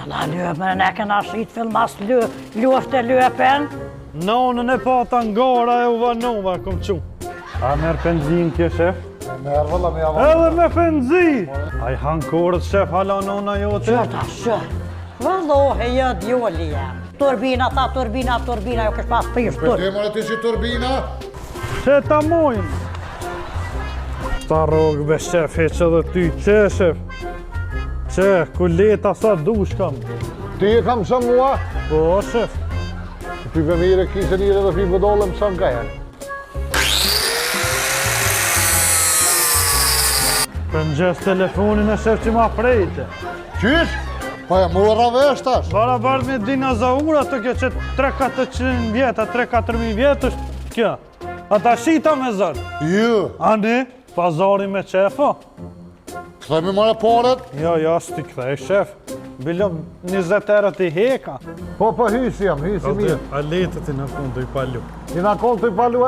Qëlla löpën, ne kena shit filmas luft e löpen. Nonën e pata ngara e u vanova, kom qu. A merë benzin kje, shef? Merë vëlla me javon. Edhe me benzin! A i hankorët, shef, hala nona jote? Qërta, shë. Vëllohe, jë djoli jam. Turbina, jo kësh pas pishtur. Për temër e ti që turbina? Që ta mojnë? Ta rogëve, shef, heqë edhe ty. Që, shef? Që, ku leta sa dush kam? Ti e kam shumë mua? Po, shef. Pive mire, kise njëre dhe pive dole më shumë kaja. Për në gjesë telefonin e shef që ma prejte. Qysh? Pa e mura veshtash. Barabar me dinozaura të kjo që 3-400 vjeta, 3-4.000 vjetë është kjo. Ata shita me zërë. Ju. Ani, pazari me qefo? Këthej me mare paret? Jo, s'ti këthej, shef. Bilom 20 erët i heka. Po, hysi jam, hysi mirë. A letët i në konë të i palu. I në konë të i palu